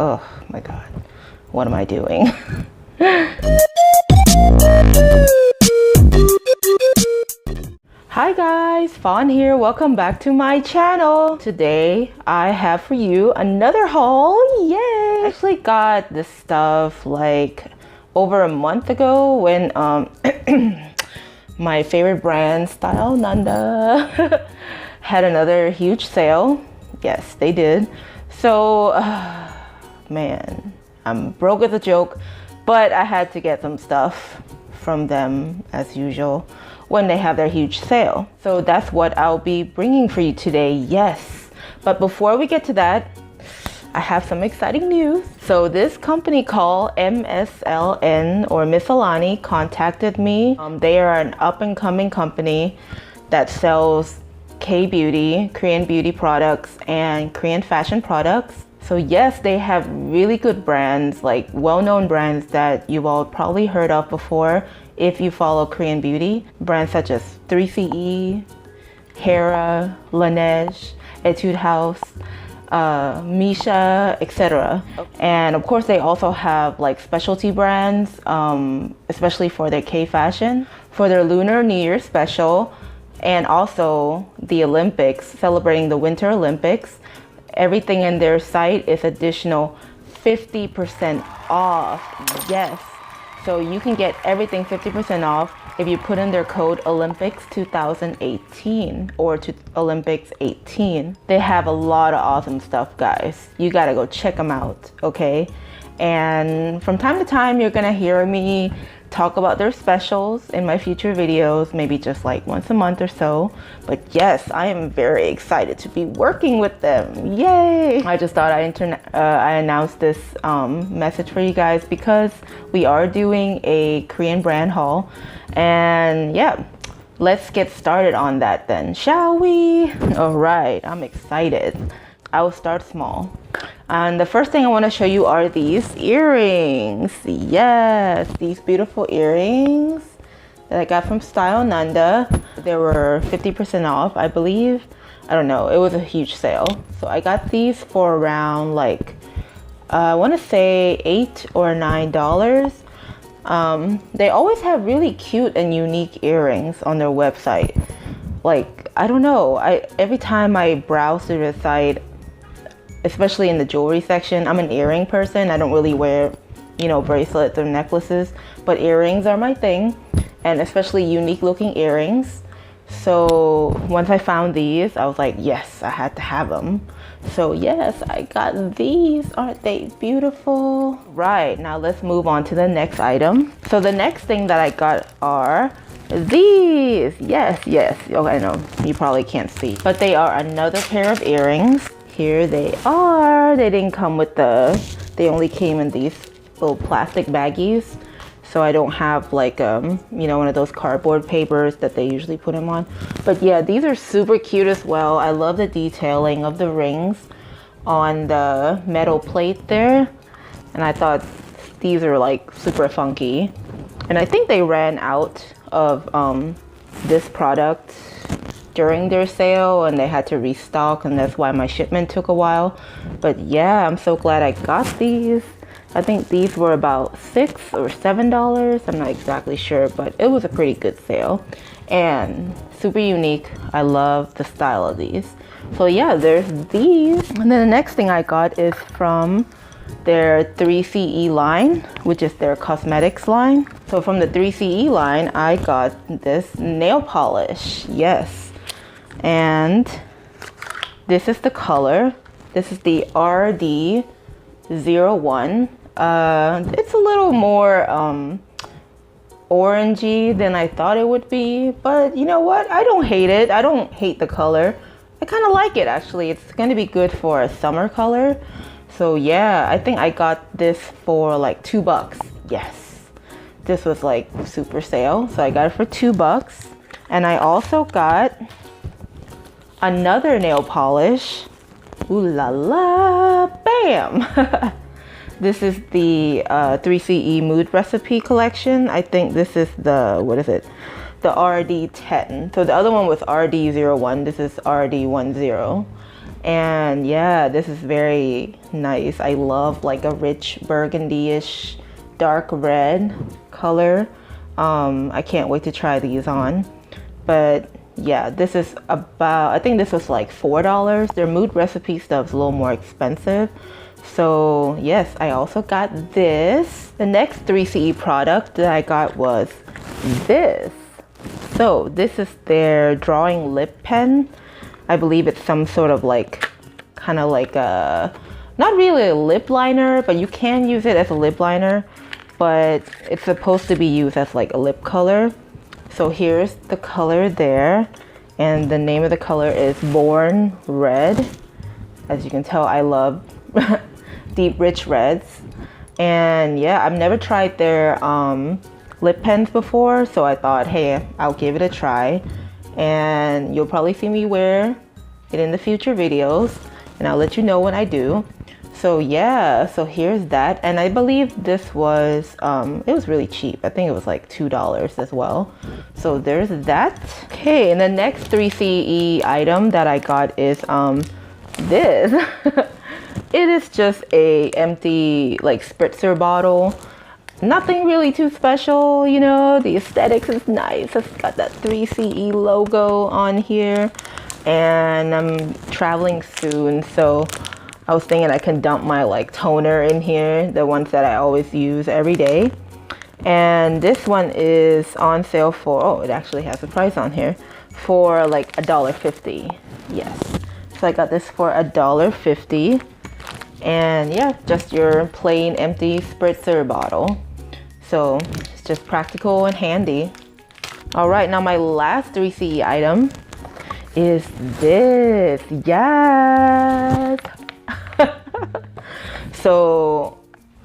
Oh my God, what am I doing? Hi guys, Fawn here. Welcome back to my channel. Today I have for you another haul. Yay! I actually got this stuff like over a month ago when my favorite brand, StyleNanda, had another huge sale. Yes, they did. So, man, I'm broke as a joke, but I had to get some stuff from them as usual when they have their huge sale. So that's what I'll be bringing for you today, yes. But before we get to that, I have some exciting news. So this company called MSLN or Miscellani contacted me. They are an up-and-coming company that sells K-beauty, Korean beauty products, and Korean fashion products. So yes, they have really good brands, like well-known brands that you've all probably heard of before if you follow Korean beauty. Brands such as 3CE, Hera, Laneige, Etude House, Misha, etc. And of course they also have like specialty brands, especially for their K-fashion, for their Lunar New Year special, and also the Olympics, celebrating the Winter Olympics. Everything in their site is additional 50% off. Yes, so you can get everything 50% off if you put in their code Olympics 2018 or to Olympics 18. They have a lot of awesome stuff, guys. You gotta go check them out, okay? And from time to time, you're gonna hear me talk about their specials in my future videos, maybe just like once a month or so. But yes, I am very excited to be working with them. Yay! I just thought I announced this message for you guys because we are doing a Korean brand haul. And yeah, let's get started on that then, shall we? All right, I'm excited. I will start small. And the first thing I want to show you are these earrings. Yes, these beautiful earrings that I got from StyleNanda. They were 50% off, I believe. I don't know, it was a huge sale. So I got these for around like, I want to say $8 or $9. They always have really cute and unique earrings on their website. Like, I don't know, every time I browse through the site, especially in the jewelry section, I'm an earring person. I don't really wear, you know, bracelets or necklaces, but earrings are my thing, and especially unique looking earrings. So once I found these, I was like, yes, I had to have them. So yes, I got these. Aren't they beautiful? Right, now let's move on to the next item. So the next thing that I got are these. Yes, okay, I know you probably can't see, but they are another pair of earrings. Here they are. They didn't come with they only came in these little plastic baggies. So I don't have like, you know, one of those cardboard papers that they usually put them on. But yeah, these are super cute as well. I love the detailing of the rings on the metal plate there. And I thought these are like super funky. And I think they ran out of this product during their sale and they had to restock, and that's why my shipment took a while. But yeah, I'm so glad I got these. I think these were about $6 or $7. I'm not exactly sure, but it was a pretty good sale and super unique. I love the style of these. So yeah, there's these. And then the next thing I got is from their 3CE line, which is their cosmetics line. So from the 3CE line, I got this nail polish. Yes. And this is the color. This is the RD01. It's a little more orangey than I thought it would be, but you know what? I don't hate it. I don't hate the color. I kind of like it actually. It's going to be good for a summer color. So yeah, I think I got this for like $2. Yes. This was like super sale. So I got it for $2. And I also got another nail polish. Ooh la la, bam! This is the 3CE Mood Recipe collection. I think this is the, what is it? The RD10. So the other one was RD01. This is RD10. And yeah, this is very nice. I love like a rich burgundy-ish dark red color. I can't wait to try these on. But yeah, this is about, I think this was like $4. Their Mood Recipe stuff's a little more expensive. So yes, I also got this. The next 3CE product that I got was this. So this is their drawing lip pen. I believe it's some sort of like, kind of like a, not really a lip liner, but you can use it as a lip liner, but it's supposed to be used as like a lip color. So here's the color there, and the name of the color is Born Red. As you can tell, I love deep, rich reds. And yeah, I've never tried their lip pens before, so I thought, hey, I'll give it a try. And you'll probably see me wear it in the future videos, and I'll let you know when I do. So yeah, so here's that. And I believe this was, it was really cheap. I think it was like $2 as well. So there's that. Okay, and the next 3CE item that I got is this. It is just a empty like spritzer bottle. Nothing really too special, you know. The aesthetics is nice. It's got that 3CE logo on here. And I'm traveling soon, so I was thinking I can dump my like toner in here, the ones that I always use every day. And this one is on sale for, oh, it actually has a price on here, for like $1.50. Yes, so I got this for $1.50. And yeah, just your plain empty spritzer bottle. So it's just practical and handy. All right, now my last 3CE item is this. Yes. So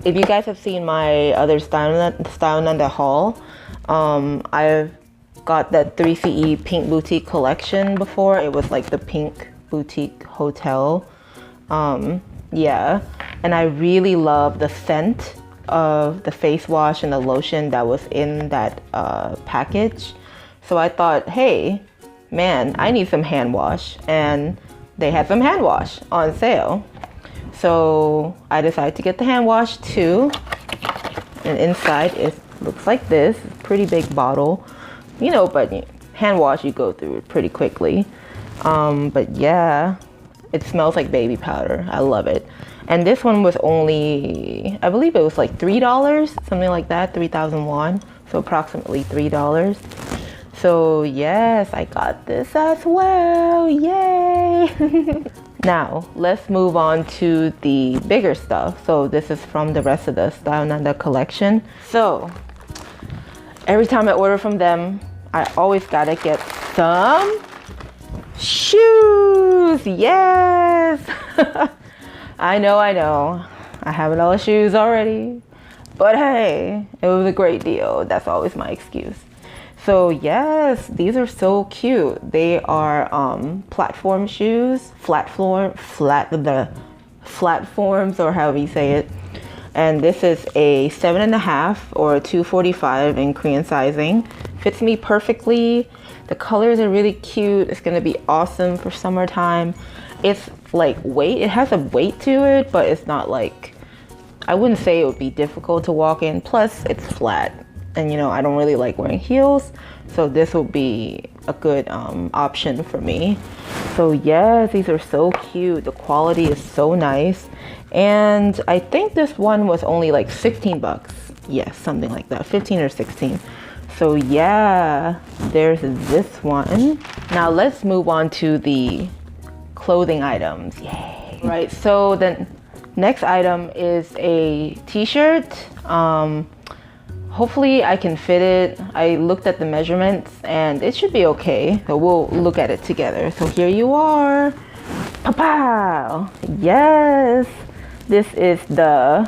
if you guys have seen my other StyleNanda haul, I've got that 3CE Pink Boutique collection before. It was like the Pink Boutique Hotel. Yeah, and I really love the scent of the face wash and the lotion that was in that package. So I thought, hey, man, I need some hand wash, and they had some hand wash on sale. So I decided to get the hand wash too. And inside it looks like this. Pretty big bottle, you know, but hand wash you go through it pretty quickly. But yeah, it smells like baby powder. I love it. And this one was only, I believe it was like $3, something like that, 3,000 won. So approximately $3. So yes, I got this as well, yay! Now, let's move on to the bigger stuff. So this is from the rest of the StyleNanda collection. So every time I order from them, I always gotta get some shoes, yes! I know, I have all the shoes already, but hey, it was a great deal. That's always my excuse. So yes, these are so cute. They are platform shoes, the flatforms, or however you say it. And this is a 7.5 or a 245 in Korean sizing. Fits me perfectly. The colors are really cute. It's gonna be awesome for summertime. It's like weight, it has a weight to it, but it's not like, I wouldn't say it would be difficult to walk in. Plus it's flat. And you know, I don't really like wearing heels, so this will be a good option for me. So yes, these are so cute. The quality is so nice. And I think this one was only like 16 bucks. Yes, something like that, 15 or 16. So yeah, there's this one. Now let's move on to the clothing items. Yay. Right, so the next item is a t-shirt. Hopefully I can fit it. I looked at the measurements and it should be okay. So we'll look at it together. So here you are. Pow! Yes! This is the,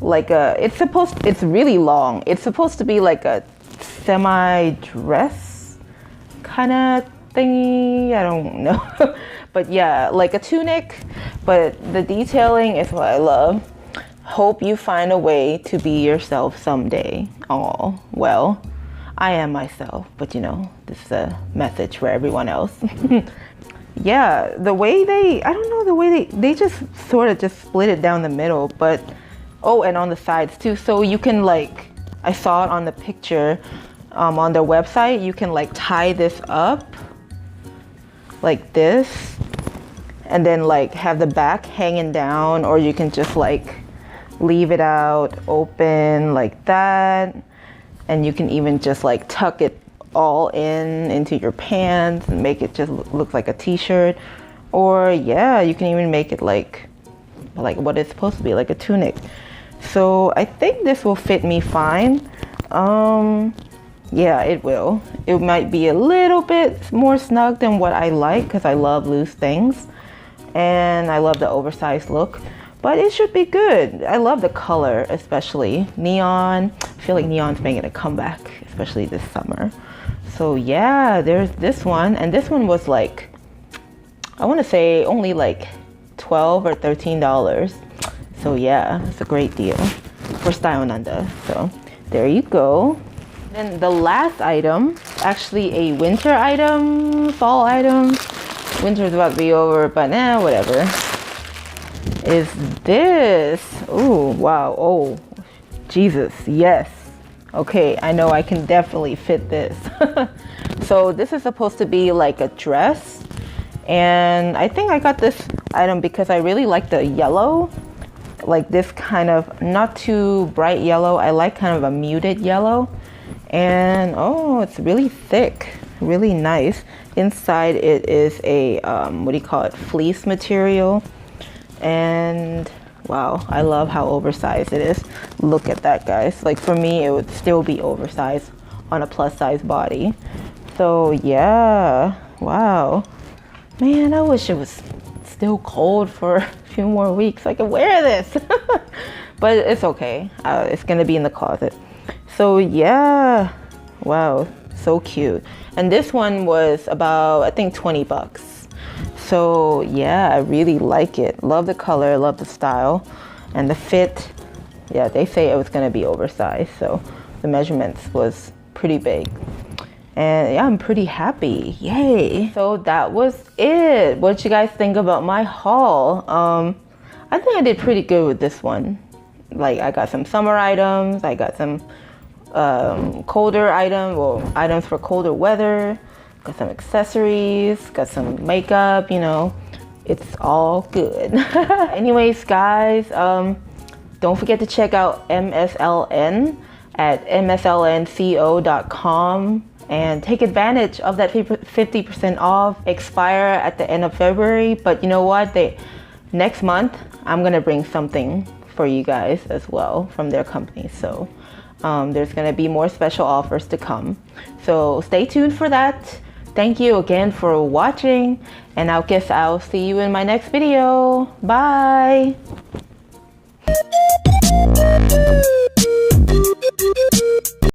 like a, it's really long. It's supposed to be like a semi-dress kind of thingy. I don't know. But yeah, like a tunic. But the detailing is what I love. Hope you find a way to be yourself someday. Oh, well, I am myself, but you know, this is a message for everyone else. yeah, the way I don't know, the way they just sort of just split it down the middle, but oh, and on the sides too. So you can like, I saw it on the picture on their website, you can like tie this up like this and then like have the back hanging down, or you can just like leave it out open like that, and you can even just like tuck it all into your pants and make it just look like a t-shirt, or yeah, you can even make it like what it's supposed to be, like a tunic. So I think this will fit me fine. Yeah, it will. It might be a little bit more snug than what I like because I love loose things and I love the oversized look, but it should be good. I love the color, especially neon. I feel like neon's making a comeback, especially this summer. So yeah, there's this one, and this one was like, I want to say only like $12 or $13. So yeah, it's a great deal for StyleNanda. So there you go. And the last item, actually a winter item, fall item. Winter's about to be over, but whatever. Is this? Oh wow! Oh, Jesus! Yes. Okay, I know I can definitely fit this. So this is supposed to be like a dress, and I think I got this item because I really like the yellow, like this kind of not too bright yellow. I like kind of a muted yellow, and oh, it's really thick, really nice. Inside it is a what do you call it, fleece material, and wow, I love how oversized it is. Look at that, guys. Like for me, it would still be oversized on a plus size body. So yeah, wow. Man, I wish it was still cold for a few more weeks. I could wear this. But it's okay. It's gonna be in the closet. So yeah, wow, so cute. And this one was about, I think, 20 bucks. So yeah, I really like it. Love the color, love the style, and the fit. Yeah, they say it was gonna be oversized, so the measurements was pretty big. And yeah, I'm pretty happy, yay. So that was it. What you guys think about my haul? I think I did pretty good with this one. Like I got some summer items, I got some colder items, or items for colder weather. Got some accessories, got some makeup, you know, it's all good. Anyways, guys, don't forget to check out MSLN at mslnco.com and take advantage of that 50% off. Expire at the end of February, but you know what? Next month, I'm gonna bring something for you guys as well from their company. So there's gonna be more special offers to come. So stay tuned for that. Thank you again for watching, and I guess I'll see you in my next video. Bye!